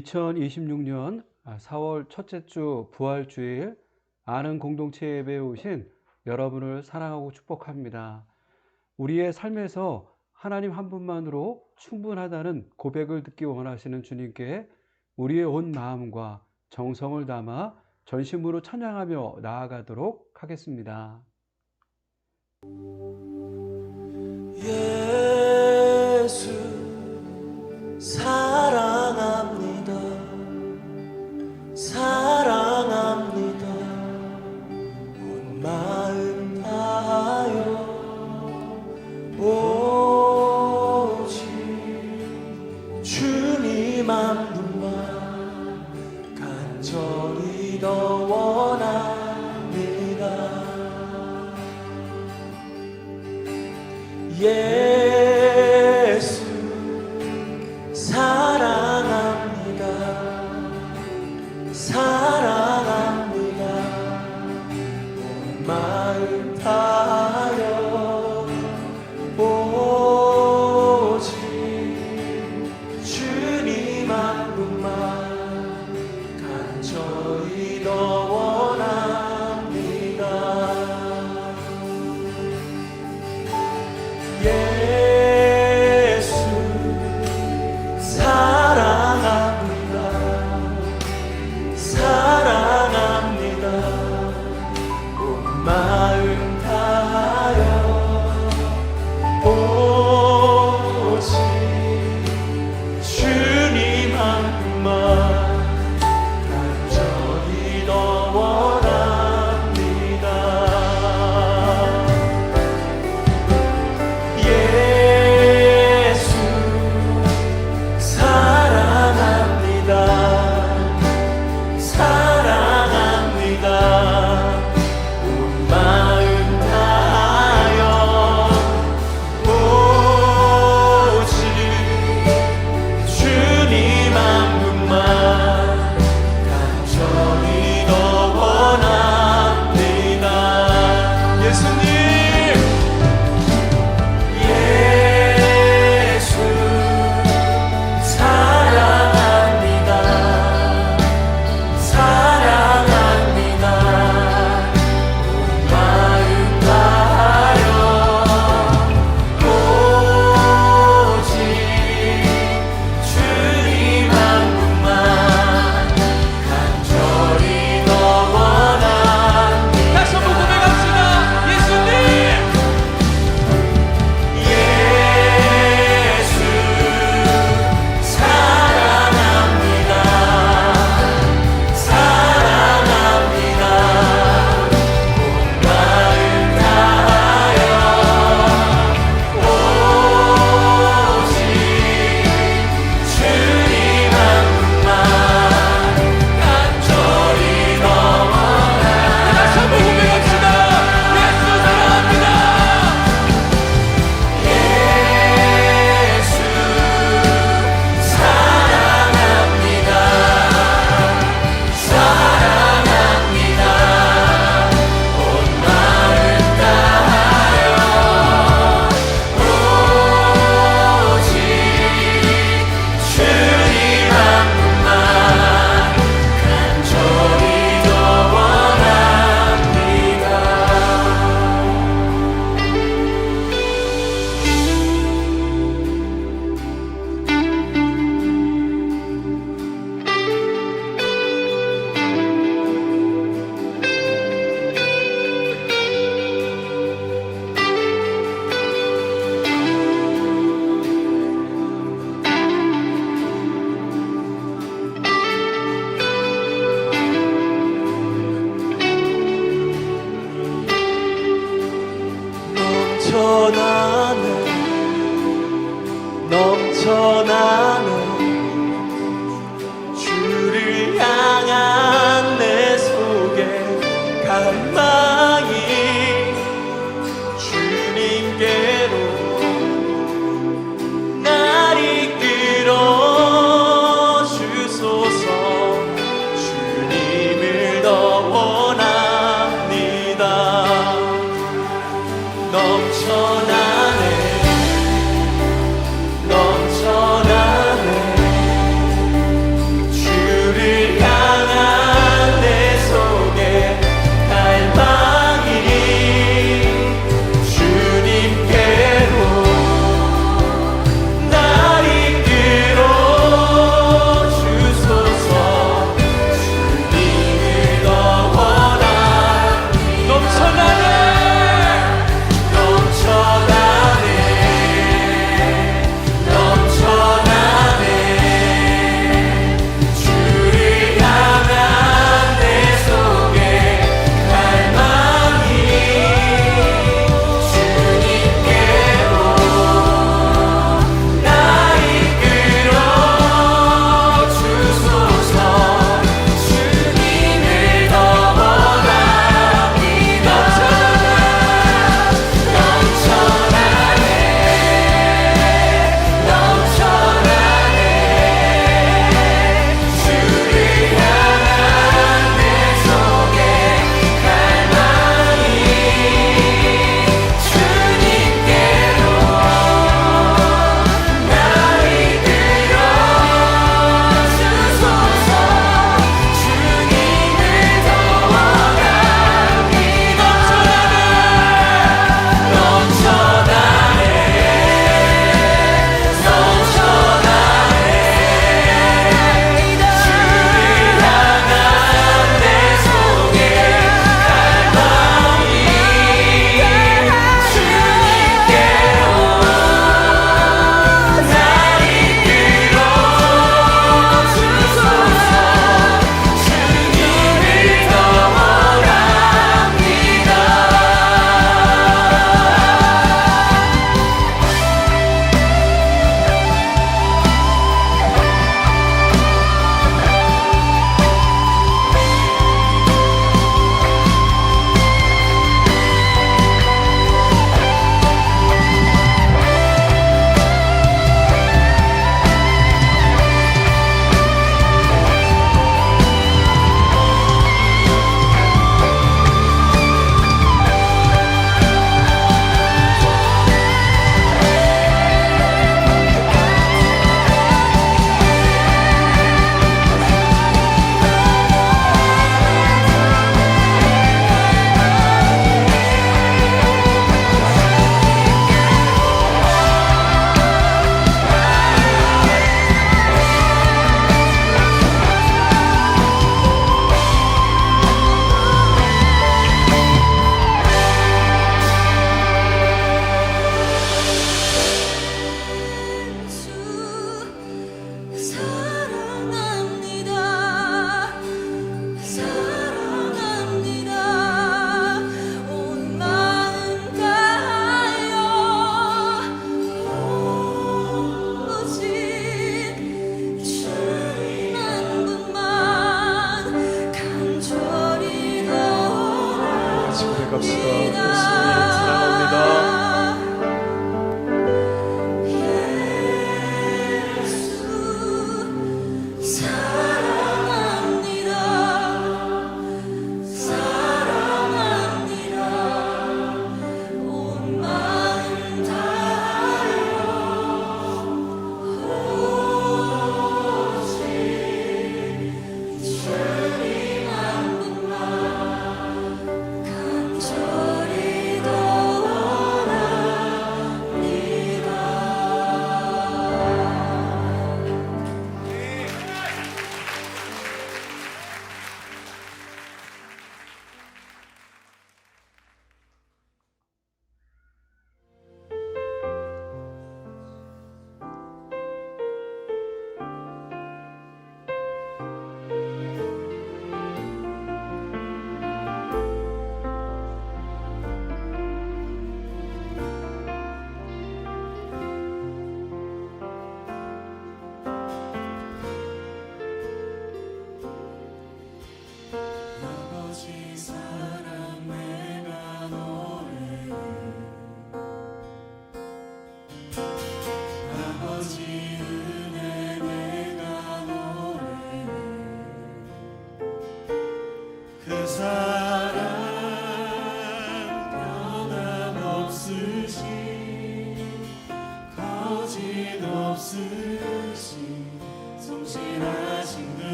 2026년 4월 첫째 주 부활주일 아는 공동체 예배에 오신 여러분을 사랑하고 축복합니다. 우리의 삶에서 하나님 한 분만으로 충분하다는 고백을 듣기 원하시는 주님께 우리의 온 마음과 정성을 담아 전심으로 찬양하며 나아가도록 하겠습니다. 예수 사랑합니다. 사랑합니다. 온 마음 다하여 오직 주님 한 분만 간절히 더 원합니다. 예수 사랑합니다. 사랑합니다. 온 마음 다하여 오직 주님 한 분만 간절히 더 원합니다. 예수 사랑합니다.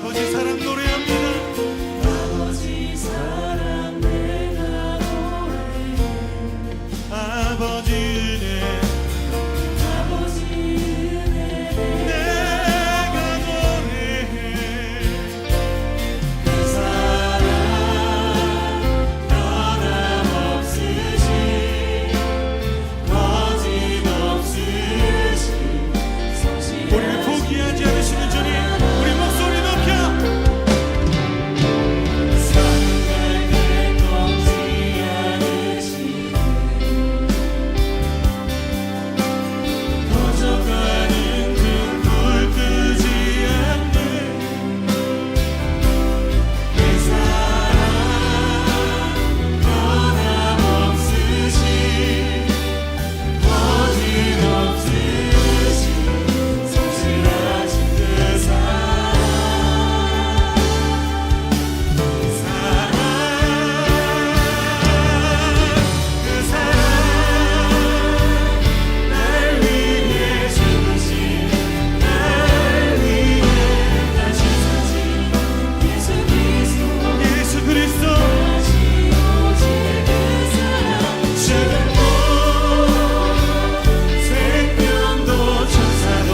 아버지 사랑 노래합니다. 아버지 사랑 내가 노래해. 아버지 은혜 아버지 은혜 내가 노래해. 그 사랑 변함없으신 거짓없으신 성실하신 우리를 포기하지 않으시는 주님, 우리 목소리 높여 사랑할 때 꺾지 않으시는 퍼져가는 등불 끄지 않는 그 사랑 변함없으신 거짓없으신 성실하신 그 사랑 그 사랑 날 위해 죽으신 날 위해 다시 사신 예수 그리스도 예수 그리스도 다시 오실 그 사랑 지금도 생명도 천사도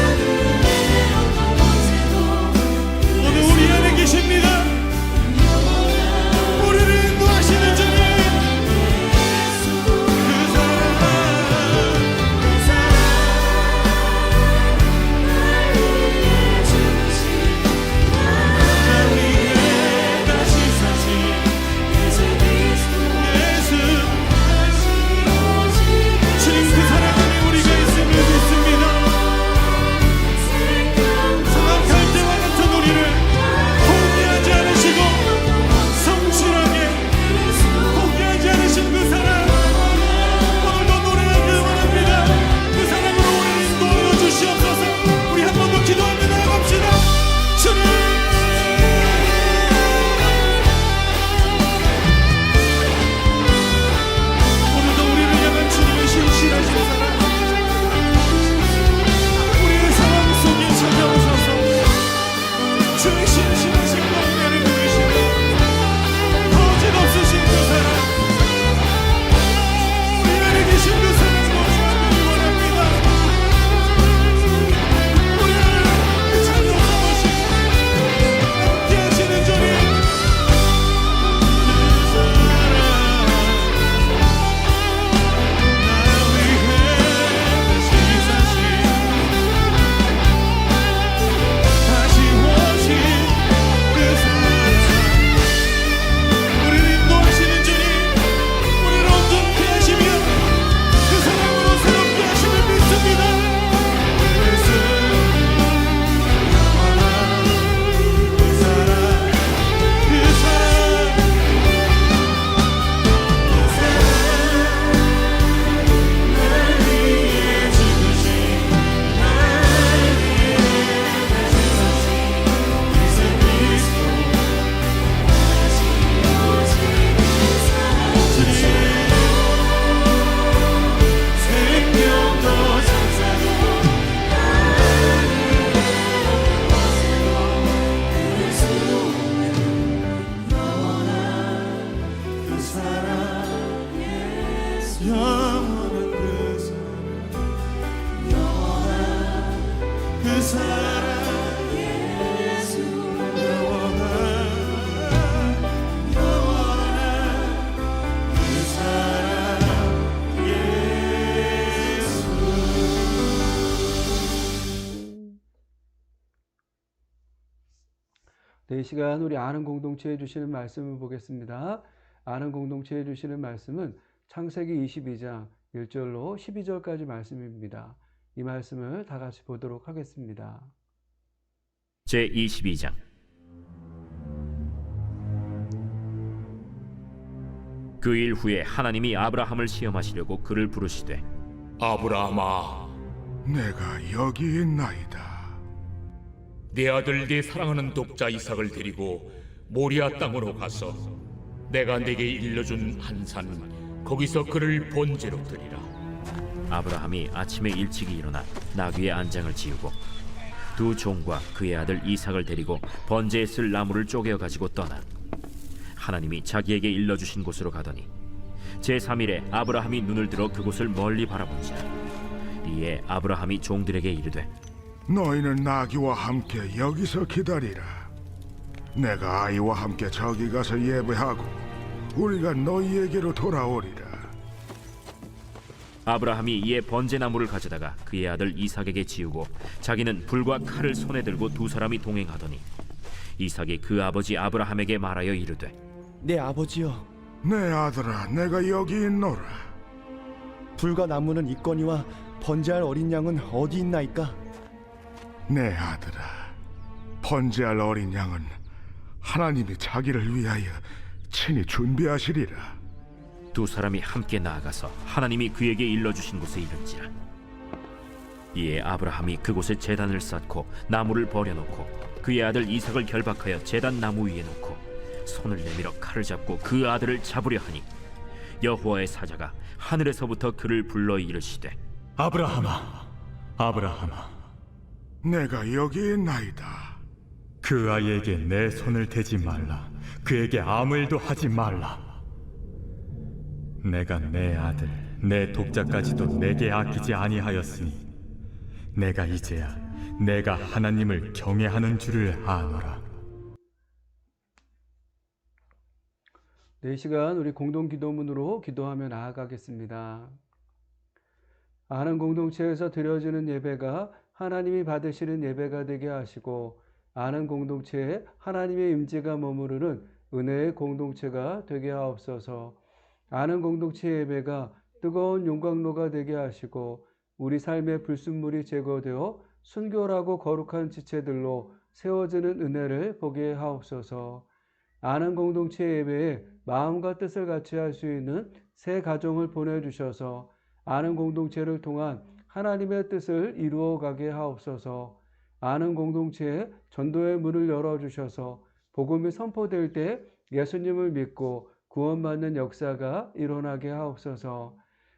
하늘의 어떤 권세도 오늘 우리 안에 계십니다. 우리를 인도하시는 주님, 그 사랑 날 위해 다시 사신 예수 주님, 그 사랑 안에 우리가 있음을 믿습니다. 생각할 때와 같은 우리를 포기하지 않으시고 성실하게 포기하지 않으신 그 사랑 오늘도 노래하길 원합니다. 그 사랑으로 우리를 인도하여 주시옵소서. 우리 한 번 더 기도하며 나아갑시다. 주님, 오늘도 우리를 향한 주님의 신실하신 사랑, 우리의 상황 속에 찾아오셔서 주의 신실하신 광야를 누리시고 거짓없으신 그 사랑, 우리 안에 계신 그 사랑 모시기 원합니다. 우리를 찾아오신 함께하시는 주님, 다시 오신 그 사랑, 우리를 인도하시는 주님, 우리를 온전케 하시며 그 사랑으로 새롭게 하심을 믿습니다. 예수 영원한 그 사랑, 그 사랑, 날 위해 죽으신 날 위해 다시 사신 예수 그리스도 다시 오실 그 사랑 생명도 천사도 하늘의 권세도 그수 없는 영원한 그 사랑 예수 영원한 그 사랑 예수 영원한 그 사랑 예수 네, 이 시간 우리 아는 공동체에 주시는 말씀을 보겠습니다. 아는 공동체에 주시는 말씀은 창세기 22장 1절로 12절까지 말씀입니다. 이 말씀을 다 같이 보도록 하겠습니다. 제22장. 그 일 후에 하나님이 아브라함을 시험하시려고 그를 부르시되 아브라함아, 내가 여기 있나이다. 내 아들 네 사랑하는 독자 이삭을 데리고 모리아 땅으로 가서 내가 네게 일러준 한 산 거기서 그를 번제로 드리라. 아브라함이 아침에 일찍이 일어나 나귀의 안장을 지우고 두 종과 그의 아들 이삭을 데리고 번제에 쓸 나무를 쪼개어 가지고 떠나 하나님이 자기에게 일러주신 곳으로 가더니 제3일에 아브라함이 눈을 들어 그곳을 멀리 바라본지라. 이에 아브라함이 종들에게 이르되 너희는 나귀와 함께 여기서 기다리라. 내가 아이와 함께 저기 가서 예배하고 우리가 너희에게로 돌아오리라. 아브라함이 이에 번제나무를 가져다가 그의 아들 이삭에게 지우고 자기는 불과 칼을 손에 들고 두 사람이 동행하더니 이삭이 그 아버지 아브라함에게 말하여 이르되 내 아버지여, 내 아들아, 내가 여기 있노라. 불과 나무는 있거니와 번제할 어린 양은 어디 있나이까? 내 아들아, 번제할 어린 양은 하나님이 자기를 위하여 친히 준비하시리라. 두 사람이 함께 나아가서 하나님이 그에게 일러주신 곳에 이른지라. 이에 아브라함이 그곳에 제단을 쌓고 나무를 버려놓고 그의 아들 이삭을 결박하여 제단 나무 위에 놓고 손을 내밀어 칼을 잡고 그 아들을 잡으려 하니 여호와의 사자가 하늘에서부터 그를 불러 이르시되 아브라함아, 아브라함아, 내가 여기 있나이다. 그 아이에게 내 손을 대지 말라. 그에게 아무 일도 하지 말라. 내가 내 아들, 내 독자까지도 내게 아끼지 아니하였으니 내가 이제야 내가 하나님을 경외하는 줄을 아노라. 네, 이 시간 우리 공동 기도문으로 기도하며 나아가겠습니다. 아는 공동체에서 드려지는 예배가 하나님이 받으시는 예배가 되게 하시고 아는 공동체에 하나님의 임재가 머무르는 은혜의 공동체가 되게 하옵소서. 아는 공동체 예배가 뜨거운 용광로가 되게 하시고 우리 삶의 불순물이 제거되어 순결하고 거룩한 지체들로 세워지는 은혜를 보게 하옵소서. 아는 공동체 예배에 마음과 뜻을 같이 할 수 있는 새 가정을 보내주셔서 아는 공동체를 통한 하나님의 뜻을 이루어가게 하옵소서. 아는 공동체에 전도의 문을 열어주셔서 복음이 선포될 때 예수님을 믿고 구원받는 역사가 일어나게 하옵소서.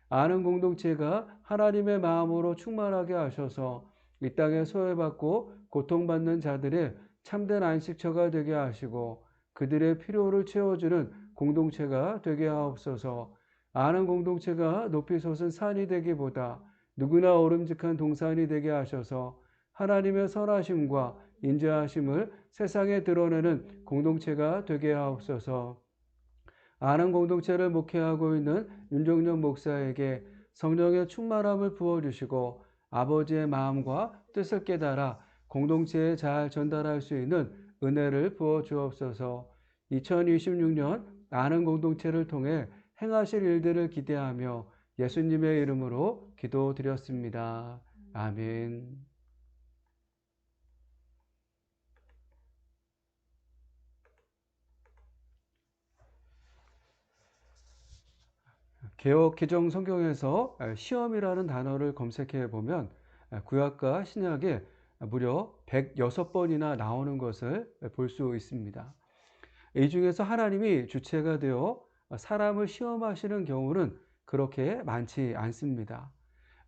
아는 공동체가 하나님의 마음으로 충만하게 하셔서 이 땅에 소외받고 고통받는 자들의 참된 안식처가 되게 하시고 그들의 필요를 채워주는 공동체가 되게 하옵소서. 아는 공동체가 높이 솟은 산이 되기보다 누구나 오름직한 동산이 되게 하셔서 하나님의 선하심과 인자하심을 세상에 드러내는 공동체가 되게 하옵소서. 아는 공동체를 목회하고 있는 윤종년 목사에게 성령의 충만함을 부어주시고 아버지의 마음과 뜻을 깨달아 공동체에 잘 전달할 수 있는 은혜를 부어 주옵소서. 2026년 아는 공동체를 통해 행하실 일들을 기대하며 예수님의 이름으로 기도드렸습니다. 아멘. 개역 개정 성경에서 시험이라는 단어를 검색해 보면 구약과 신약에 무려 106번이나 나오는 것을 볼 수 있습니다. 이 중에서 하나님이 주체가 되어 사람을 시험하시는 경우는 그렇게 많지 않습니다.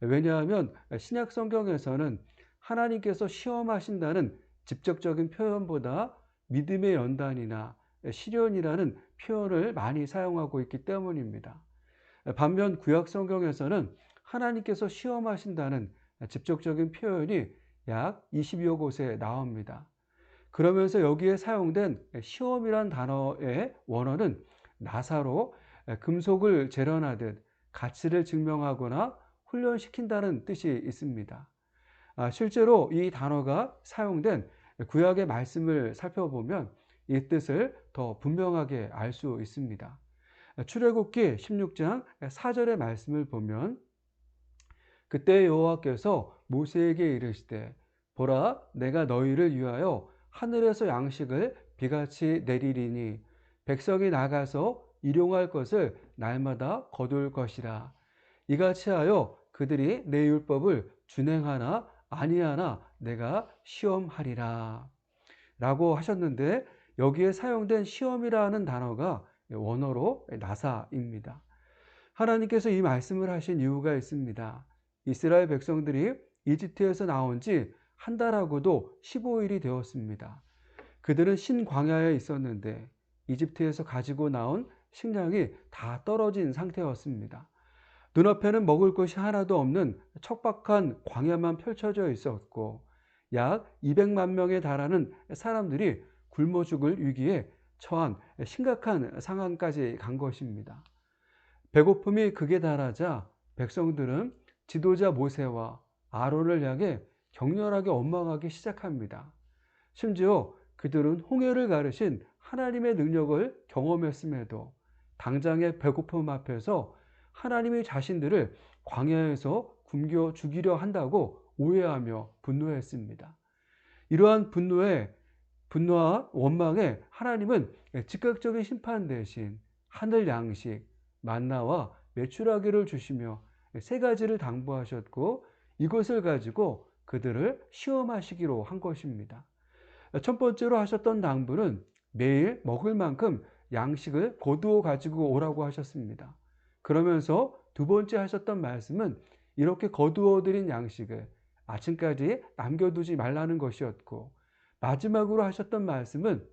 왜냐하면 신약 성경에서는 하나님께서 시험하신다는 직접적인 표현보다 믿음의 연단이나 시련이라는 표현을 많이 사용하고 있기 때문입니다. 반면 구약 성경에서는 하나님께서 시험하신다는 직접적인 표현이 약 20여 곳에 나옵니다. 그러면서 여기에 사용된 시험이란 단어의 원어는 나사로 금속을 재련하듯 가치를 증명하거나 훈련시킨다는 뜻이 있습니다. 실제로 이 단어가 사용된 구약의 말씀을 살펴보면 이 뜻을 더 분명하게 알 수 있습니다. 출애굽기 16장 4절의 말씀을 보면 그때 여호와께서 모세에게 이르시되 보라 내가 너희를 위하여 하늘에서 양식을 비같이 내리리니 백성이 나가서 일용할 것을 날마다 거둘 것이라. 이같이 하여 그들이 내 율법을 준행하나 아니하나 내가 시험하리라 라고 하셨는데 여기에 사용된 시험이라는 단어가 원어로 나사입니다. 하나님께서 이 말씀을 하신 이유가 있습니다. 이스라엘 백성들이 이집트에서 나온 지 한 달하고도 15일이 되었습니다. 그들은 신광야에 있었는데 이집트에서 가지고 나온 식량이 다 떨어진 상태였습니다. 눈앞에는 먹을 것이 하나도 없는 척박한 광야만 펼쳐져 있었고 약 200만 명에 달하는 사람들이 굶어 죽을 위기에 처한 심각한 상황까지 간 것입니다. 배고픔이 극에 달하자 백성들은 지도자 모세와 아론을 향해 격렬하게 원망하기 시작합니다. 심지어 그들은 홍해를 가르신 하나님의 능력을 경험했음에도 당장의 배고픔 앞에서 하나님이 자신들을 광야에서 굶겨 죽이려 한다고 오해하며 분노했습니다. 이러한 분노와 원망에 하나님은 즉각적인 심판 대신 하늘 양식, 만나와 메추라기를 주시며 세 가지를 당부하셨고 이것을 가지고 그들을 시험하시기로 한 것입니다. 첫 번째로 하셨던 당부는 매일 먹을 만큼 양식을 거두어 가지고 오라고 하셨습니다. 그러면서 두 번째 하셨던 말씀은 이렇게 거두어 들인 양식을 아침까지 남겨두지 말라는 것이었고 마지막으로 하셨던 말씀은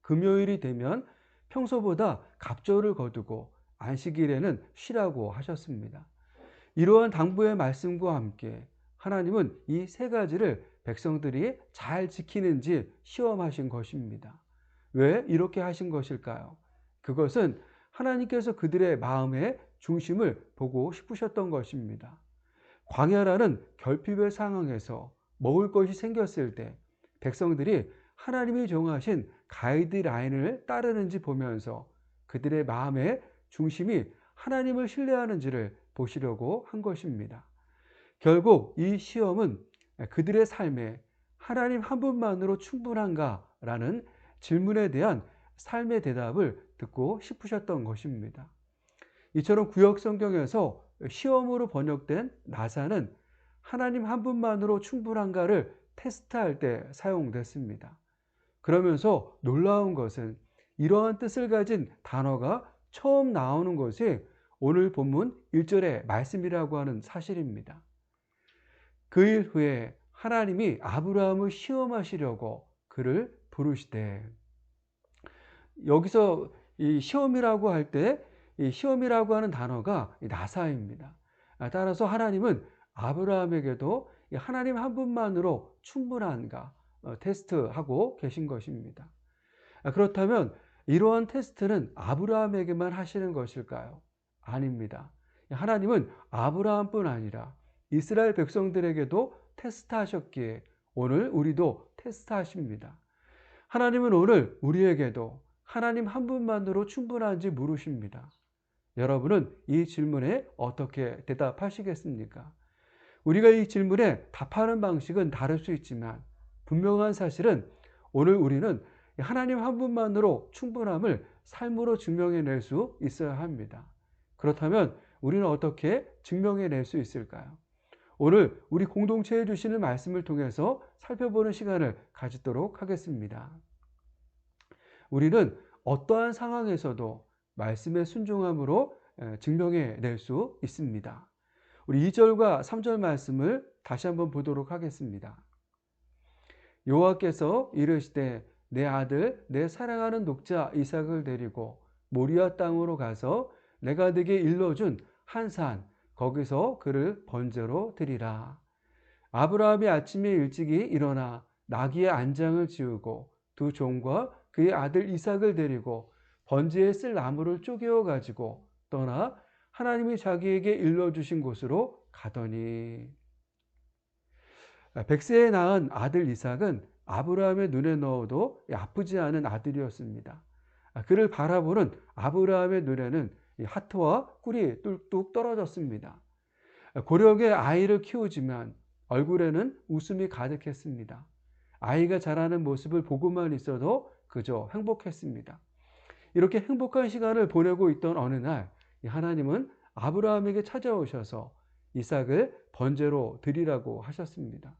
금요일이 되면 평소보다 갑절을 거두고 안식일에는 쉬라고 하셨습니다. 이러한 당부의 말씀과 함께 하나님은 이 세 가지를 백성들이 잘 지키는지 시험하신 것입니다. 왜 이렇게 하신 것일까요? 그것은 하나님께서 그들의 마음의 중심을 보고 싶으셨던 것입니다. 광야라는 결핍의 상황에서 먹을 것이 생겼을 때 백성들이 하나님이 정하신 가이드라인을 따르는지 보면서 그들의 마음의 중심이 하나님을 신뢰하는지를 보시려고 한 것입니다. 결국 이 시험은 그들의 삶에 하나님 한 분만으로 충분한가라는 질문에 대한 삶의 대답을 듣고 싶으셨던 것입니다. 이처럼 구약 성경에서 시험으로 번역된 나사는 하나님 한 분만으로 충분한가를 테스트할 때 사용됐습니다. 그러면서 놀라운 것은 이러한 뜻을 가진 단어가 처음 나오는 것이 오늘 본문 1절의 말씀이라고 하는 사실입니다. 그 일 후에 하나님이 아브라함을 시험하시려고 그를 부르시되, 여기서 이 시험이라고 할 때 이 시험이라고 하는 단어가 나사입니다. 따라서 하나님은 아브라함에게도 하나님 한 분만으로 충분한가 테스트하고 계신 것입니다. 그렇다면 이러한 테스트는 아브라함에게만 하시는 것일까요? 아닙니다. 하나님은 아브라함뿐 아니라 이스라엘 백성들에게도 테스트하셨기에 오늘 우리도 테스트하십니다. 하나님은 오늘 우리에게도 하나님 한 분만으로 충분한지 물으십니다. 여러분은 이 질문에 어떻게 대답하시겠습니까? 우리가 이 질문에 답하는 방식은 다를 수 있지만 분명한 사실은 오늘 우리는 하나님 한 분만으로 충분함을 삶으로 증명해낼 수 있어야 합니다. 그렇다면 우리는 어떻게 증명해낼 수 있을까요? 오늘 우리 공동체에 주시는 말씀을 통해서 살펴보는 시간을 가지도록 하겠습니다. 우리는 어떠한 상황에서도 말씀의 순종함으로 증명해낼 수 있습니다. 우리 2절과 3절 말씀을 다시 한번 보도록 하겠습니다. 여호와께서 이르시되 내 아들 내 사랑하는 독자 이삭을 데리고 모리아 땅으로 가서 내가 네게 일러준 한 산 거기서 그를 번제로 드리라. 아브라함이 아침에 일찍이 일어나 나귀의 안장을 지우고 두 종과 그의 아들 이삭을 데리고 번제에 쓸 나무를 쪼개어 가지고 떠나 하나님이 자기에게 일러주신 곳으로 가더니, 100세에 낳은 아들 이삭은 아브라함의 눈에 넣어도 아프지 않은 아들이었습니다. 그를 바라보는 아브라함의 눈에는 하트와 꿀이 뚝뚝 떨어졌습니다. 고력의 아이를 키우지만 얼굴에는 웃음이 가득했습니다. 아이가 자라는 모습을 보고만 있어도 그저 행복했습니다. 이렇게 행복한 시간을 보내고 있던 어느 날 하나님은 아브라함에게 찾아오셔서 이삭을 번제로 드리라고 하셨습니다.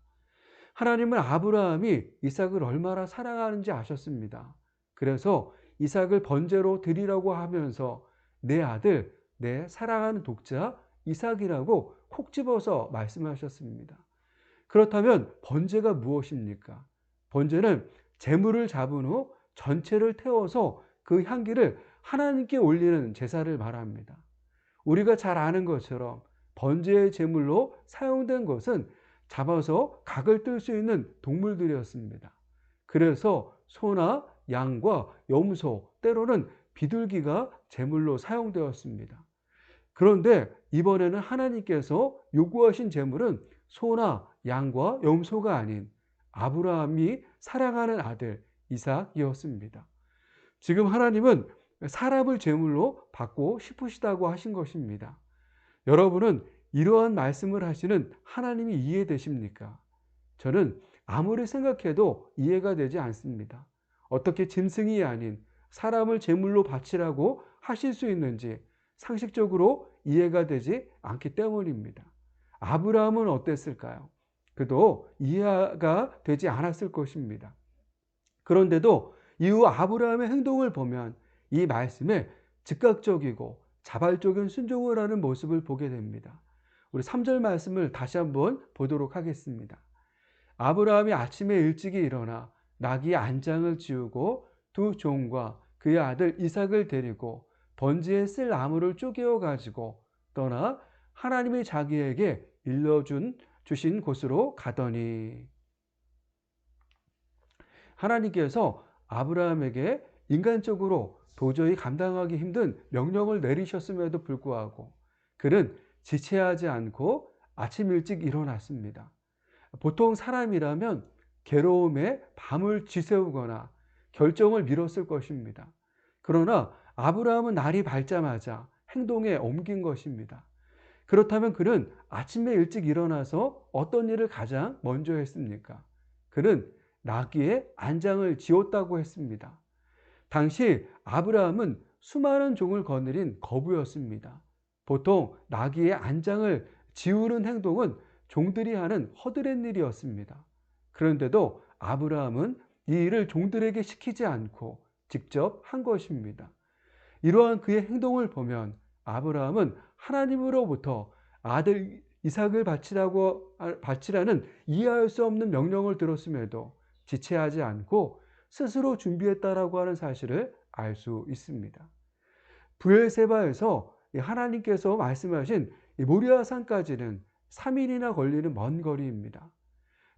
하나님은 아브라함이 이삭을 얼마나 사랑하는지 아셨습니다. 그래서 이삭을 번제로 드리라고 하면서 내 아들, 내 사랑하는 독자 이삭이라고 콕 집어서 말씀하셨습니다. 그렇다면 번제가 무엇입니까? 번제는 제물을 잡은 후 전체를 태워서 그 향기를 하나님께 올리는 제사를 말합니다. 우리가 잘 아는 것처럼 번제의 제물로 사용된 것은 잡아서 각을 뜰 수 있는 동물들이었습니다. 그래서 소나 양과 염소, 때로는 비둘기가 제물로 사용되었습니다. 그런데 이번에는 하나님께서 요구하신 제물은 소나 양과 염소가 아닌 아브라함이 사랑하는 아들 이삭이었습니다. 지금 하나님은 사람을 제물로 받고 싶으시다고 하신 것입니다. 여러분은 이러한 말씀을 하시는 하나님이 이해되십니까? 저는 아무리 생각해도 이해가 되지 않습니다. 어떻게 짐승이 아닌 사람을 제물로 바치라고 하실 수 있는지 상식적으로 이해가 되지 않기 때문입니다. 아브라함은 어땠을까요? 그도 이해가 되지 않았을 것입니다. 그런데도 이후 아브라함의 행동을 보면 이 말씀에 즉각적이고 자발적인 순종을 하는 모습을 보게 됩니다. 우리 3절 말씀을 다시 한번 보도록 하겠습니다. 아브라함이 아침에 일찍이 일어나 나귀의 안장을 지우고 두 종과 그의 아들 이삭을 데리고 번제에 쓸 나무를 쪼개어 가지고 떠나 하나님이 자기에게 주신 곳으로 가더니, 하나님께서 아브라함에게 인간적으로 도저히 감당하기 힘든 명령을 내리셨음에도 불구하고 그는 지체하지 않고 아침 일찍 일어났습니다. 보통 사람이라면 괴로움에 밤을 지새우거나 결정을 미뤘을 것입니다. 그러나 아브라함은 날이 밝자마자 행동에 옮긴 것입니다. 그렇다면 그는 아침에 일찍 일어나서 어떤 일을 가장 먼저 했습니까? 그는 나귀의 안장을 지었다고 했습니다. 당시 아브라함은 수많은 종을 거느린 거부였습니다. 보통 나귀의 안장을 지우는 행동은 종들이 하는 허드렛 일이었습니다. 그런데도 아브라함은 이 일을 종들에게 시키지 않고 직접 한 것입니다. 이러한 그의 행동을 보면 아브라함은 하나님으로부터 아들 이삭을 바치라는 이해할 수 없는 명령을 들었음에도 지체하지 않고 스스로 준비했다라고 하는 사실을 알 수 있습니다. 브엘세바에서 하나님께서 말씀하신 모리아 산까지는 3일이나 걸리는 먼 거리입니다.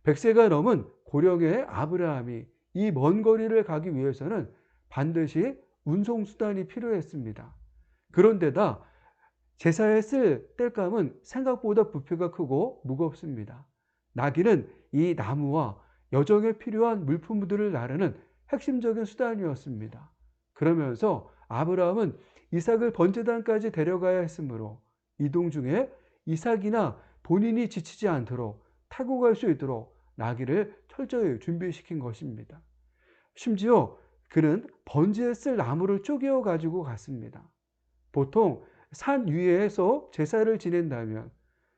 100세가 넘은 고령의 아브라함이 이 먼 거리를 가기 위해서는 반드시 운송수단이 필요했습니다. 그런데다 제사에 쓸 땔감은 생각보다 부피가 크고 무겁습니다. 나귀는 이 나무와 여정에 필요한 물품들을 나르는 핵심적인 수단이었습니다. 그러면서 아브라함은 이삭을 번제단까지 데려가야 했으므로 이동 중에 이삭이나 본인이 지치지 않도록 타고 갈 수 있도록 나귀를 철저히 준비시킨 것입니다. 심지어 그는 번제에 쓸 나무를 쪼개어 가지고 갔습니다. 보통 산 위에서 제사를 지낸다면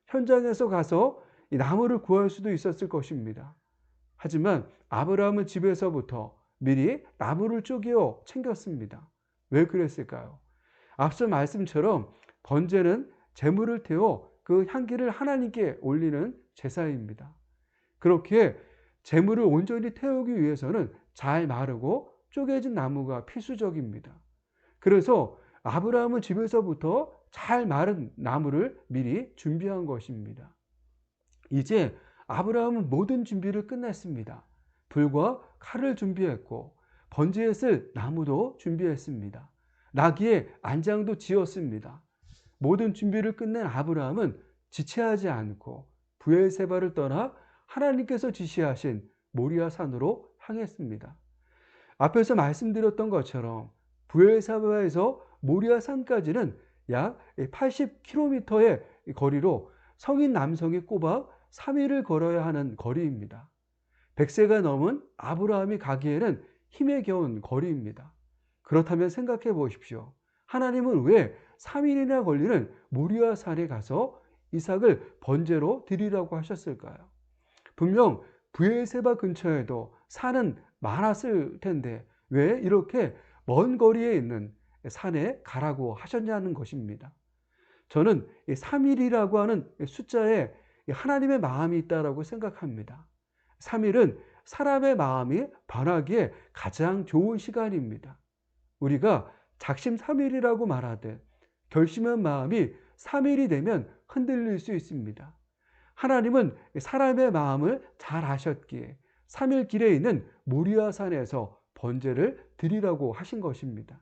현장에서 가서 이 나무를 구할 수도 있었을 것입니다. 하지만 아브라함은 집에서부터 미리 나무를 쪼개어 챙겼습니다. 왜 그랬을까요? 앞서 말씀처럼 번제는 제물을 태워 그 향기를 하나님께 올리는 제사입니다. 그렇게 제물을 온전히 태우기 위해서는 잘 마르고 쪼개진 나무가 필수적입니다. 그래서 아브라함은 집에서부터 잘 마른 나무를 미리 준비한 것입니다. 이제 아브라함은 모든 준비를 끝냈습니다. 불과 칼을 준비했고 번제에 쓸 나무도 준비했습니다. 나귀의 안장도 지었습니다. 모든 준비를 끝낸 아브라함은 지체하지 않고 브엘세바를 떠나 하나님께서 지시하신 모리아 산으로 향했습니다. 앞에서 말씀드렸던 것처럼 브엘세바에서 모리아 산까지는 약 80km의 거리로 성인 남성이 꼬박 3일을 걸어야 하는 거리입니다. 100세가 넘은 아브라함이 가기에는 힘에 겨운 거리입니다. 그렇다면 생각해 보십시오. 하나님은 왜 3일이나 걸리는 모리아 산에 가서 이삭을 번제로 드리라고 하셨을까요? 분명 브엘세바 근처에도 산은 많았을 텐데 왜 이렇게 먼 거리에 있는 산에 가라고 하셨냐는 것입니다. 저는 3일이라고 하는 숫자에 하나님의 마음이 있다라고 생각합니다. 3일은 사람의 마음이 변하기에 가장 좋은 시간입니다. 우리가 작심 3일이라고 말하되 결심한 마음이 3일이 되면 흔들릴 수 있습니다. 하나님은 사람의 마음을 잘 아셨기에 3일 길에 있는 모리아산에서 번제를 드리라고 하신 것입니다.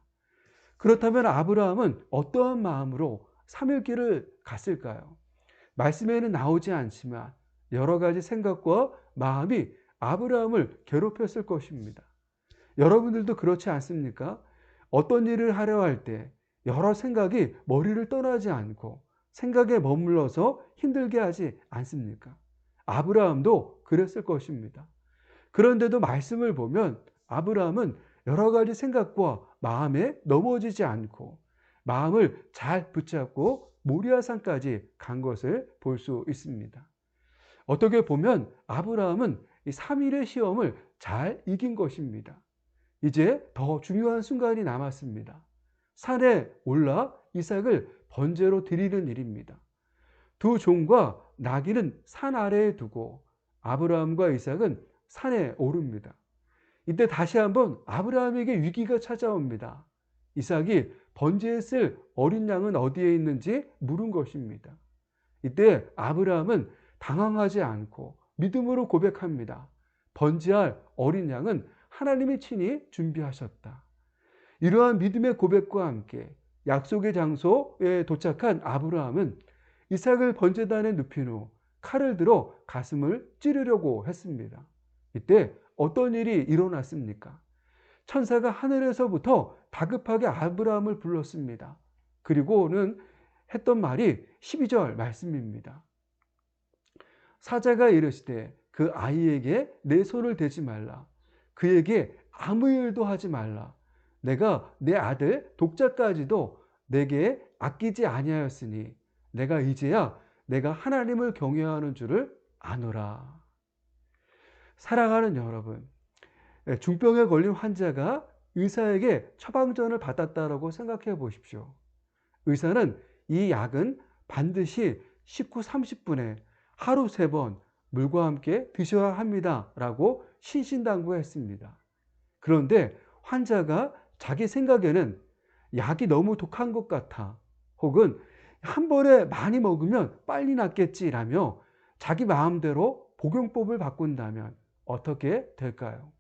그렇다면 아브라함은 어떠한 마음으로 3일 길을 갔을까요? 말씀에는 나오지 않지만 여러 가지 생각과 마음이 아브라함을 괴롭혔을 것입니다. 여러분들도 그렇지 않습니까? 어떤 일을 하려 할 때 여러 생각이 머리를 떠나지 않고 생각에 머물러서 힘들게 하지 않습니까? 아브라함도 그랬을 것입니다. 그런데도 말씀을 보면 아브라함은 여러 가지 생각과 마음에 넘어지지 않고 마음을 잘 붙잡고 모리아산까지 간 것을 볼 수 있습니다. 어떻게 보면 아브라함은 이 3일의 시험을 잘 이긴 것입니다. 이제 더 중요한 순간이 남았습니다. 산에 올라 이삭을 번제로 드리는 일입니다. 두 종과 나귀는 산 아래에 두고 아브라함과 이삭은 산에 오릅니다. 이때 다시 한번 아브라함에게 위기가 찾아옵니다. 이삭이 번제에 쓸 어린 양은 어디에 있는지 물은 것입니다. 이때 아브라함은 당황하지 않고 믿음으로 고백합니다. 번제할 어린 양은 하나님이 친히 준비하셨다. 이러한 믿음의 고백과 함께 약속의 장소에 도착한 아브라함은 이삭을 번제단에 눕힌 후 칼을 들어 가슴을 찌르려고 했습니다. 이때 어떤 일이 일어났습니까? 천사가 하늘에서부터 다급하게 아브라함을 불렀습니다. 그리고는 했던 말이 12절 말씀입니다. 사자가 이르시되 그 아이에게 내 손을 대지 말라. 그에게 아무 일도 하지 말라. 내가 내 아들 독자까지도 내게 아끼지 아니하였으니 내가 이제야 내가 하나님을 경외하는 줄을 아노라. 사랑하는 여러분, 중병에 걸린 환자가 의사에게 처방전을 받았다라고 생각해 보십시오. 의사는 이 약은 반드시 식후 30분에 하루 3번 물과 함께 드셔야 합니다 라고 신신당부했습니다. 그런데 환자가 자기 생각에는 약이 너무 독한 것 같아, 혹은 한 번에 많이 먹으면 빨리 낫겠지라며 자기 마음대로 복용법을 바꾼다면 어떻게 될까요?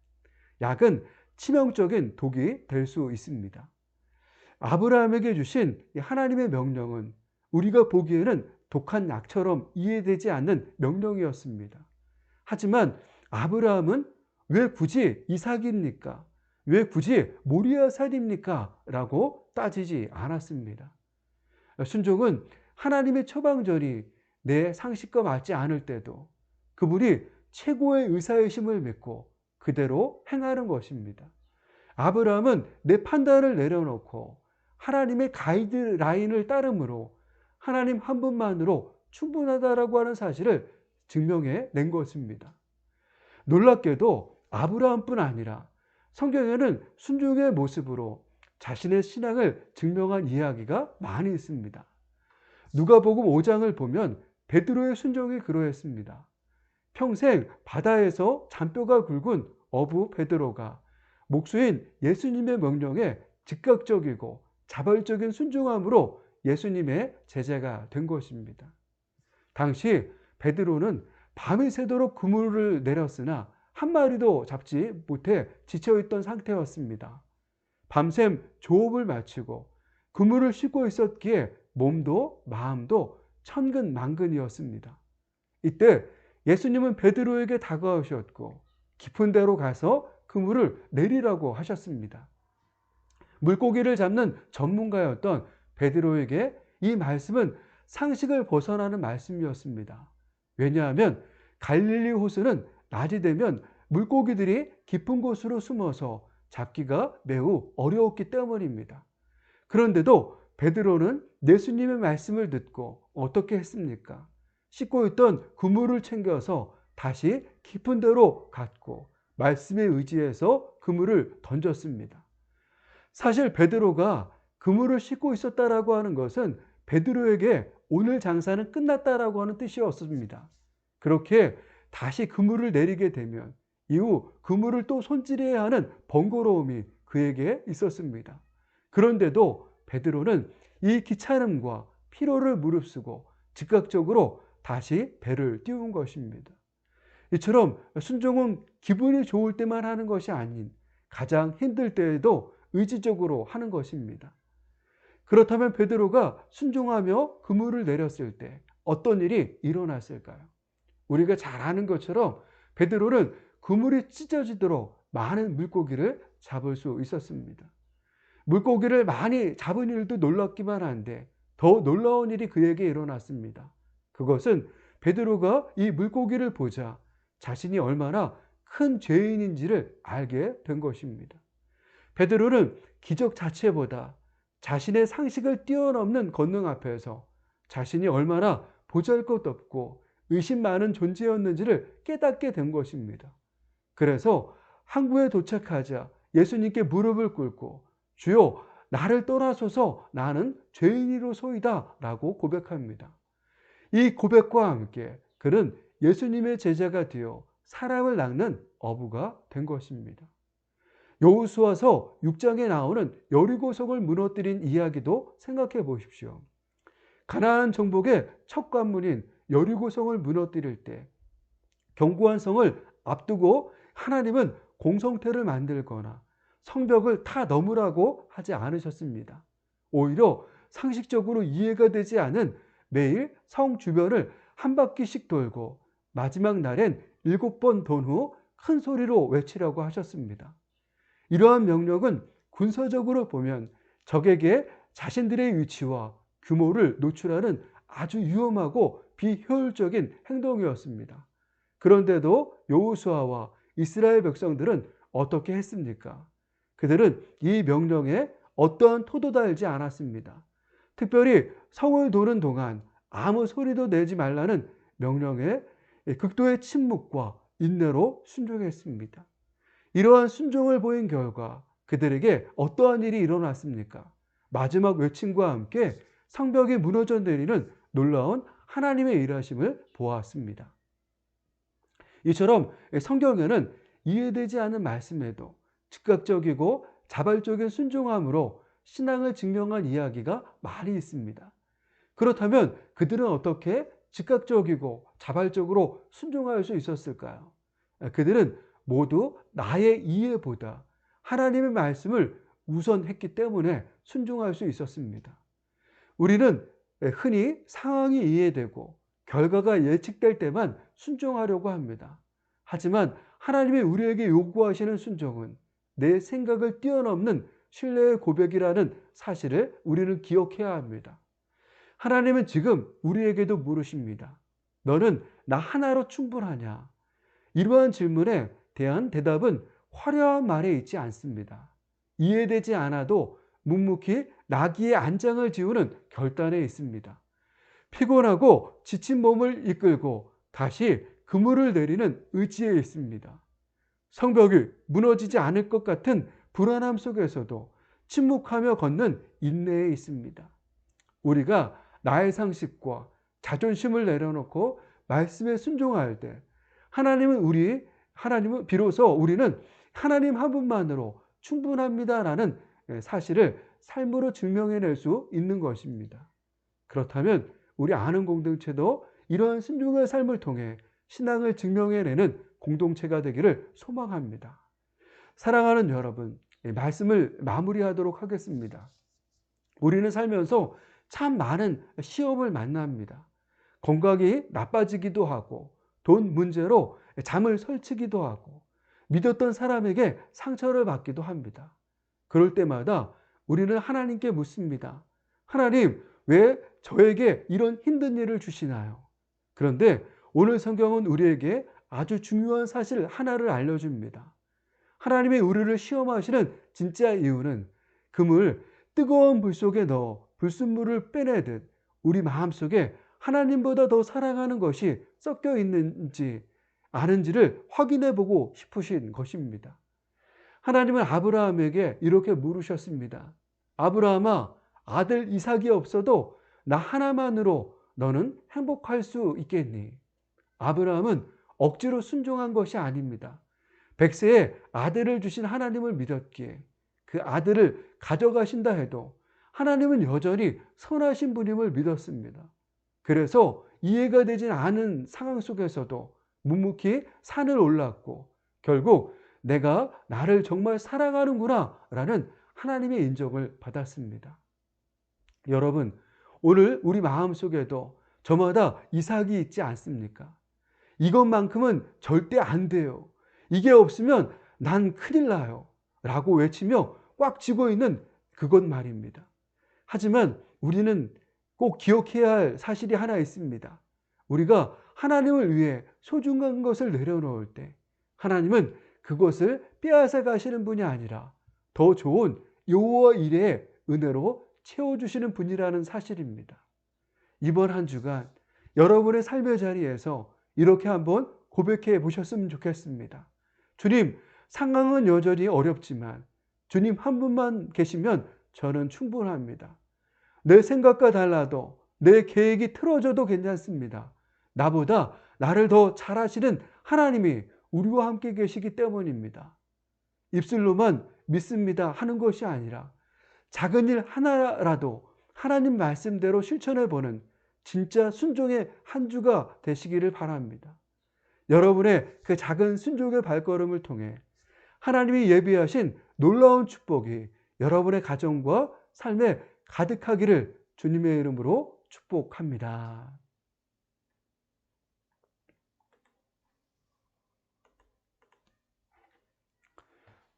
약은 치명적인 독이 될 수 있습니다. 아브라함에게 주신 하나님의 명령은 우리가 보기에는 독한 약처럼 이해되지 않는 명령이었습니다. 하지만 아브라함은 왜 굳이 이삭입니까? 왜 굳이 모리아산입니까? 라고 따지지 않았습니다. 순종은 하나님의 처방전이 내 상식과 맞지 않을 때도 그분이 최고의 의사이심을 믿고 그대로 행하는 것입니다. 아브라함은 내 판단을 내려놓고 하나님의 가이드라인을 따름으로 하나님 한 분만으로 충분하다라고 하는 사실을 증명해 낸 것입니다. 놀랍게도 아브라함뿐 아니라 성경에는 순종의 모습으로 자신의 신앙을 증명한 이야기가 많이 있습니다. 누가복음 5장을 보면 베드로의 순종이 그러했습니다. 평생 바다에서 잔뼈가 굵은 어부 베드로가 목수인 예수님의 명령에 즉각적이고 자발적인 순종함으로 예수님의 제자가 된 것입니다. 당시 베드로는 밤이 새도록 그물을 내렸으나 한 마리도 잡지 못해 지쳐있던 상태였습니다. 밤샘 조업을 마치고 그물을 싣고 있었기에 몸도 마음도 천근만근이었습니다. 이때 예수님은 베드로에게 다가오셨고 깊은 데로 가서 그물을 내리라고 하셨습니다. 물고기를 잡는 전문가였던 베드로에게 이 말씀은 상식을 벗어나는 말씀이었습니다. 왜냐하면 갈릴리 호수는 낮이 되면 물고기들이 깊은 곳으로 숨어서 잡기가 매우 어려웠기 때문입니다. 그런데도 베드로는 예수님의 말씀을 듣고 어떻게 했습니까? 씻고 있던 그물을 챙겨서 다시 깊은 데로 갔고 말씀에 의지해서 그물을 던졌습니다. 사실 베드로가 그물을 씻고 있었다라고 하는 것은 베드로에게 오늘 장사는 끝났다라고 하는 뜻이었습니다. 그렇게 다시 그물을 내리게 되면 이후 그물을 또 손질해야 하는 번거로움이 그에게 있었습니다. 그런데도 베드로는 이 귀찮음과 피로를 무릅쓰고 즉각적으로 다시 배를 띄운 것입니다. 이처럼 순종은 기분이 좋을 때만 하는 것이 아닌 가장 힘들 때에도 의지적으로 하는 것입니다. 그렇다면 베드로가 순종하며 그물을 내렸을 때 어떤 일이 일어났을까요? 우리가 잘 아는 것처럼 베드로는 그물이 찢어지도록 많은 물고기를 잡을 수 있었습니다. 물고기를 많이 잡은 일도 놀랍기만 한데 더 놀라운 일이 그에게 일어났습니다. 그것은 베드로가 이 물고기를 보자 자신이 얼마나 큰 죄인인지를 알게 된 것입니다. 베드로는 기적 자체보다 자신의 상식을 뛰어넘는 권능 앞에서 자신이 얼마나 보잘것없고 의심 많은 존재였는지를 깨닫게 된 것입니다. 그래서 항구에 도착하자 예수님께 무릎을 꿇고 주여 나를 떠나소서 나는 죄인이로소이다 라고 고백합니다. 이 고백과 함께 그는 예수님의 제자가 되어 사람을 낚는 어부가 된 것입니다. 여호수아서 6장에 나오는 여리고성을 무너뜨린 이야기도 생각해 보십시오. 가나안 정복의 첫 관문인 여리고성을 무너뜨릴 때 견고한 성을 앞두고 하나님은 공성태를 만들거나 성벽을 타 넘으라고 하지 않으셨습니다. 오히려 상식적으로 이해가 되지 않은 매일 성 주변을 한 바퀴씩 돌고 마지막 날엔 7번 돈 후 큰 소리로 외치라고 하셨습니다. 이러한 명령은 군사적으로 보면 적에게 자신들의 위치와 규모를 노출하는 아주 위험하고 비효율적인 행동이었습니다. 그런데도 여호수아와 이스라엘 백성들은 어떻게 했습니까? 그들은 이 명령에 어떠한 토도 달지 않았습니다. 특별히 성을 도는 동안 아무 소리도 내지 말라는 명령에 극도의 침묵과 인내로 순종했습니다. 이러한 순종을 보인 결과 그들에게 어떠한 일이 일어났습니까? 마지막 외침과 함께 성벽이 무너져 내리는 놀라운 하나님의 일하심을 보았습니다. 이처럼 성경에는 이해되지 않는 말씀에도 즉각적이고 자발적인 순종함으로 신앙을 증명한 이야기가 많이 있습니다. 그렇다면 그들은 어떻게 즉각적이고 자발적으로 순종할 수 있었을까요? 그들은 모두 나의 이해보다 하나님의 말씀을 우선했기 때문에 순종할 수 있었습니다. 우리는 흔히 상황이 이해되고 결과가 예측될 때만 순종하려고 합니다. 하지만 하나님이 우리에게 요구하시는 순종은 내 생각을 뛰어넘는 신뢰의 고백이라는 사실을 우리는 기억해야 합니다. 하나님은 지금 우리에게도 물으십니다. 너는 나 하나로 충분하냐? 이러한 질문에 대한 대답은 화려한 말에 있지 않습니다. 이해되지 않아도 묵묵히 나귀의 안장을 지우는 결단에 있습니다. 피곤하고 지친 몸을 이끌고 다시 그물을 내리는 의지에 있습니다. 성벽이 무너지지 않을 것 같은 불안함 속에서도 침묵하며 걷는 인내에 있습니다. 우리가 나의 상식과 자존심을 내려놓고 말씀에 순종할 때 하나님은 비로소 우리는 하나님 한 분만으로 충분합니다라는 사실을 삶으로 증명해낼 수 있는 것입니다. 그렇다면 우리 아는 공동체도 이러한 순종의 삶을 통해 신앙을 증명해내는 공동체가 되기를 소망합니다. 사랑하는 여러분, 말씀을 마무리하도록 하겠습니다. 우리는 살면서 참 많은 시험을 만납니다. 건강이 나빠지기도 하고 돈 문제로 잠을 설치기도 하고 믿었던 사람에게 상처를 받기도 합니다. 그럴 때마다 우리는 하나님께 묻습니다. 하나님, 왜 저에게 이런 힘든 일을 주시나요? 그런데 오늘 성경은 우리에게 아주 중요한 사실 하나를 알려줍니다. 하나님이 우리를 시험하시는 진짜 이유는 그물 뜨거운 불 속에 넣어 불순물을 빼내듯 우리 마음속에 하나님보다 더 사랑하는 것이 섞여 있는지 아는지를 확인해 보고 싶으신 것입니다. 하나님은 아브라함에게 이렇게 물으셨습니다. 아브라함아, 아들 이삭이 없어도 나 하나만으로 너는 행복할 수 있겠니? 아브라함은 억지로 순종한 것이 아닙니다. 100세에 아들을 주신 하나님을 믿었기에 그 아들을 가져가신다 해도 하나님은 여전히 선하신 분임을 믿었습니다. 그래서 이해가 되지 않은 상황 속에서도 묵묵히 산을 올랐고 결국 내가 나를 정말 사랑하는구나 라는 하나님의 인정을 받았습니다. 여러분, 오늘 우리 마음속에도 저마다 이삭이 있지 않습니까? 이것만큼은 절대 안 돼요. 이게 없으면 난 큰일 나요. 라고 외치며 꽉 쥐고 있는 그것 말입니다. 하지만 우리는 꼭 기억해야 할 사실이 하나 있습니다. 우리가 하나님을 위해 소중한 것을 내려놓을 때 하나님은 그것을 빼앗아 가시는 분이 아니라 더 좋은 여호와 일의 은혜로 채워주시는 분이라는 사실입니다. 이번 한 주간 여러분의 삶의 자리에서 이렇게 한번 고백해 보셨으면 좋겠습니다. 주님, 상황은 여전히 어렵지만 주님 한 분만 계시면 저는 충분합니다. 내 생각과 달라도 내 계획이 틀어져도 괜찮습니다. 나보다 나를 더 잘 아시는 하나님이 우리와 함께 계시기 때문입니다. 입술로만 믿습니다 하는 것이 아니라 작은 일 하나라도 하나님 말씀대로 실천해보는 진짜 순종의 한 주가 되시기를 바랍니다. 여러분의 그 작은 순종의 발걸음을 통해 하나님이 예비하신 놀라운 축복이 여러분의 가정과 삶에 가득하기를 주님의 이름으로 축복합니다.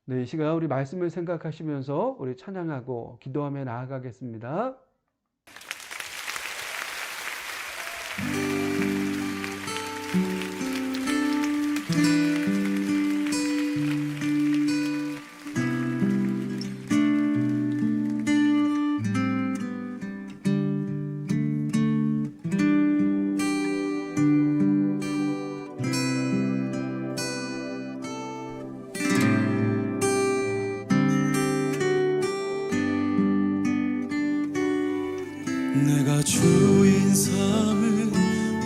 네, 이 시간 우리 말씀을 생각하시면서 우리 찬양하고 기도하며 나아가겠습니다. 내가 주인 삼은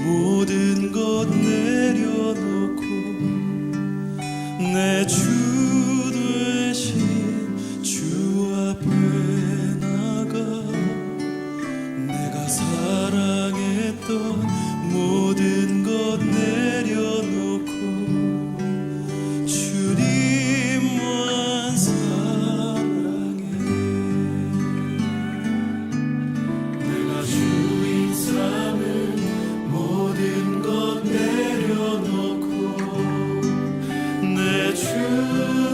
모든 것 내려놓고 내 주 되신 주 앞에 나가 내가 사랑했던 모든 것 내려놓고 주님만 사랑해. 내가 주인 삼은 모든 것 내려놓고 내 주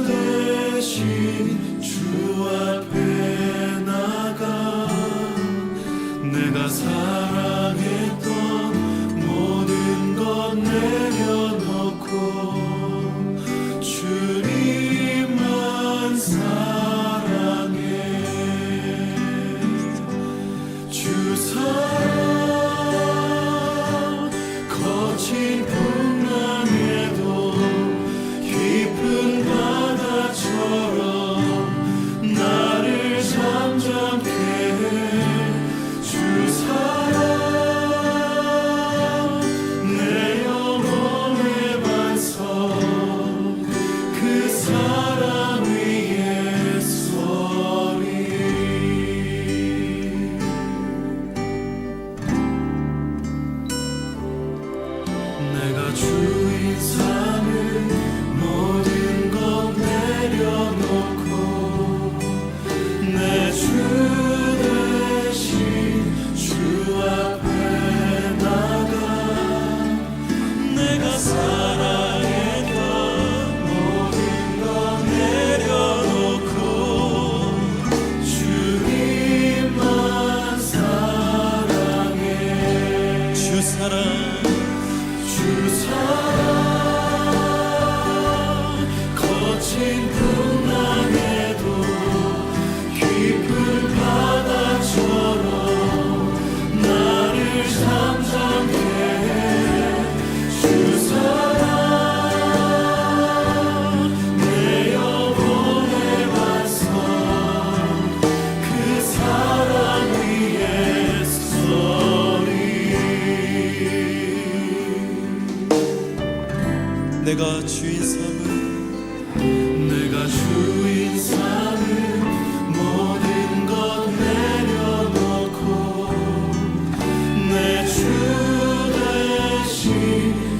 대신 주 앞에 나가 내가 사랑했던 모든 것 내려놓고 주님만 사랑해. 주 사랑 거친 풍랑에도 깊은 바다처럼 나를 잠잠케 해. 주 사랑 내 영혼의 반석 그 사랑 위에 서리. 내가 주인 삼은 모든 것 내려놓고 내 주 대신 주 앞에 나가 내가 사랑했던 모든 것 내려놓고 주님만 사랑해. 주 사랑 주 사랑 거친 풍랑에 내가 주인 삼은 모든 것 내려놓고 내 주 대신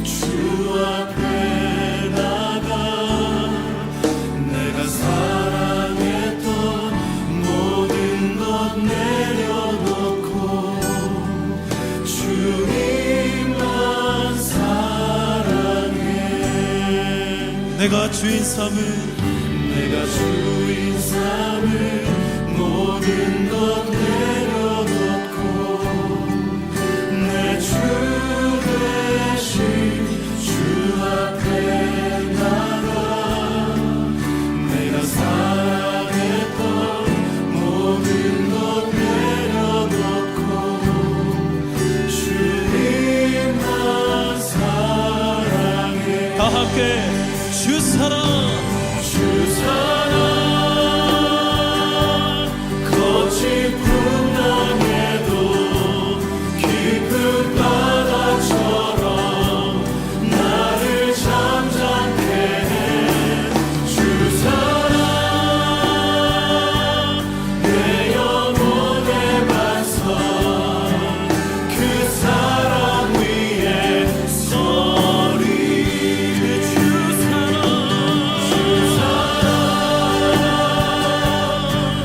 주 앞에 나가 내가 사랑했던 모든 것 내려놓고 주님만 사랑해. 내가 주인 삼은 모든 것 내려놓고 내 주 대신 주 앞에 나가 내가 사랑했던 모든 것 내려놓고 주님만 사랑해. 다 함께 주 사랑 거친 풍랑에도 깊은 바다처럼 나를 잠잠케 해. 주 사랑 내 영혼의 반석 그 사랑 위에 서리. 주 사랑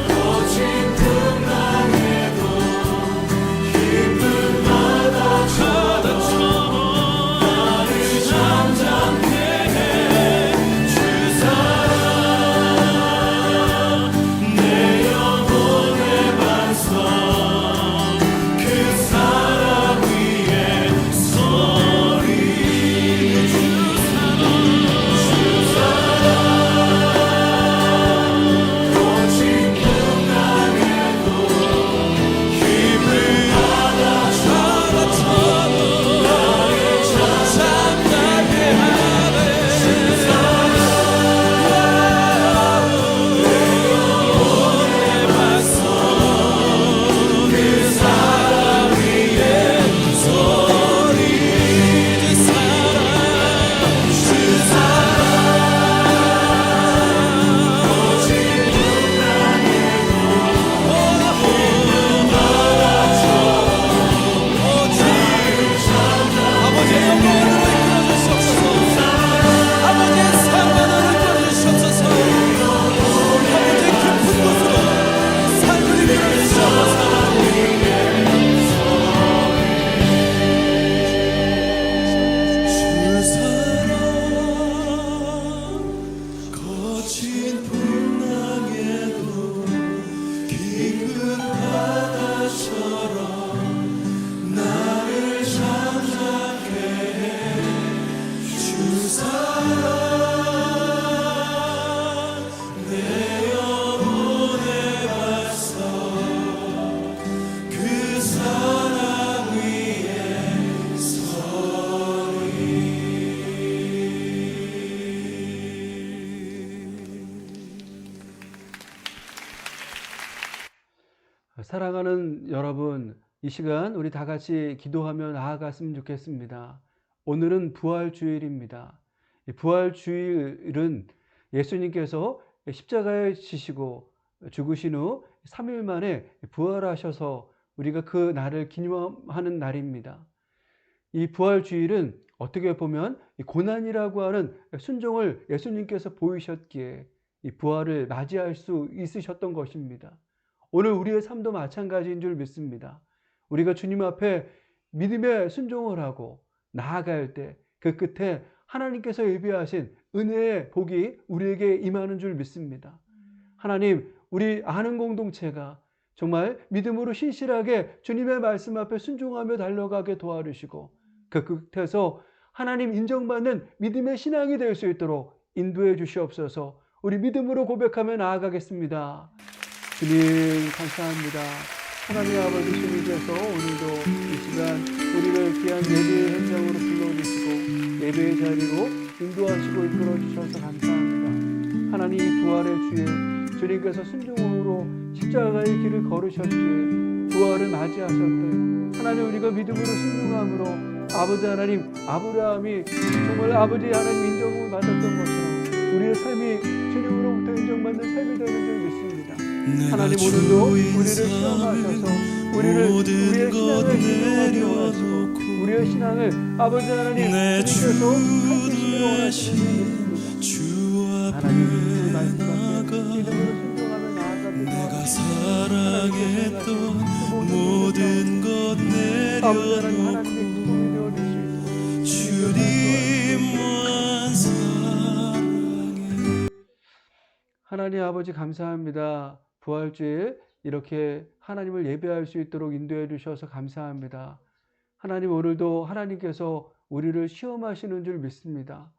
거친 풍랑에도 깊은 바다처럼 나를 잠잠케 해. 주 사랑 내 영혼의 반석 그 사랑 위에 서리. 주 사랑 거친 풍랑에도 깊은 바다처럼 나를 잠잠케 하네. 주 사랑 내 영혼의 반석 그 사랑 위에 서리. 주 사랑 거친 풍랑에도 깊은 바다처럼 나를 잠잠케 아버지의 영광으로 이끌어 주시옵소서. 아버지의 사랑으로 이끌어 주시옵소서. 아버지의 깊은 곳으로 삶을 이끌어 주시옵소서. 주 사랑 거친 풍랑에도 깊은 바다처럼 나를 잠잠케 해. 주 사랑 내 영혼의 반석 그 사랑 위에 서리. 사랑하는 여러분, 이 시간 우리 다 같이 기도하며 나아갔으면 좋겠습니다. 오늘은 부활주일입니다. 이 부활주일은 예수님께서 십자가에 지시고 죽으신 후 3일 만에 부활하셔서 우리가 그 날을 기념하는 날입니다. 이 부활주일은 어떻게 보면 이 고난이라고 하는 순종을 예수님께서 보이셨기에 이 부활을 맞이할 수 있으셨던 것입니다. 오늘 우리의 삶도 마찬가지인 줄 믿습니다. 우리가 주님 앞에 믿음의 순종을 하고 나아갈 때 그 끝에 하나님께서 예비하신 은혜의 복이 우리에게 임하는 줄 믿습니다. 하나님, 우리 아는 공동체가 정말 믿음으로 신실하게 주님의 말씀 앞에 순종하며 달려가게 도와주시고 그 끝에서 하나님 인정받는 믿음의 신앙이 될 수 있도록 인도해 주시옵소서. 우리 믿음으로 고백하며 나아가겠습니다. 주님 감사합니다. 하나님 아버지, 주님께서 오늘도 이 시간 우리를 귀한 예배의 현장으로 불러주시고 예배의 자리로 인도하시고 이끌어 주셔서 감사합니다. 하나님, 부활의 주에 주님께서 순종으로 십자가의 길을 걸으셨기에 부활을 맞이하셨듯 하나님, 우리가 믿음으로 순종함으로 아버지 하나님, 아브라함이 정말 아버지 하나님 인정을 받았던 것처럼 우리의 삶이 주님으로부터 인정받는 삶이 되는 줄 믿습니다. 하나님 오늘도 우리를 시험하셔서 우리의 신앙을 증명하기 원하시고 우리의 신앙을 아버지 하나님 주님께서 가르치시기를 원하시는 믿습니다. 하나님 그 말씀답게 믿음으로 순종하며 나아갑니다. 사랑했던 모든 것 아버지 하나님 내려놓고 하나님의 구원이 되어주시고 주님만 사랑해. 하나님 아버지 감사합니다. 부활주일 이렇게 하나님을 예배할 수 있도록 인도해 주셔서 감사합니다. 하나님 오늘도 하나님께서 우리를 시험하시는 줄 믿습니다.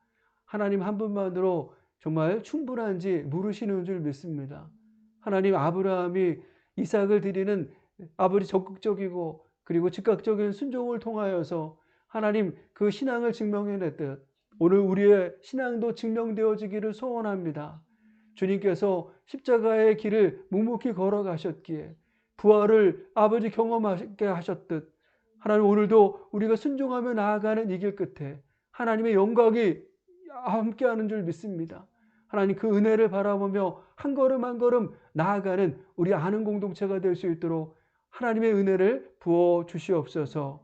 하나님 한 분만으로 정말 충분한지 물으시는 줄 믿습니다. 하나님 아브라함이 이삭을 드리는 아버지 적극적이고 그리고 즉각적인 순종을 통하여서 하나님 그 신앙을 증명해냈듯 오늘 우리의 신앙도 증명되어지기를 소원합니다. 주님께서 십자가의 길을 묵묵히 걸어가셨기에 부활을 아버지 경험하게 하셨듯 하나님 오늘도 우리가 순종하며 나아가는 이 길 끝에 하나님의 영광이 함께하는 줄 믿습니다. 하나님 그 은혜를 바라보며 한 걸음 한 걸음 나아가는 우리 아는 공동체가 될 수 있도록 하나님의 은혜를 부어 주시옵소서.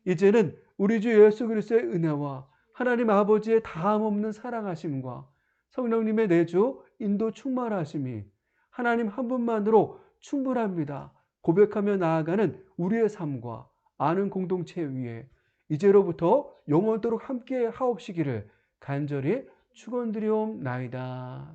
이제는 우리 주 예수 그리스도의 은혜와 하나님 아버지의 다함없는 사랑하심과 성령님의 내주 인도 충만하심이 하나님 한 분만으로 충분합니다. 고백하며 나아가는 우리의 삶과 아는 공동체 위에 이제로부터 영원토록 함께 하옵시기를 간절히 축원드리옵나이다.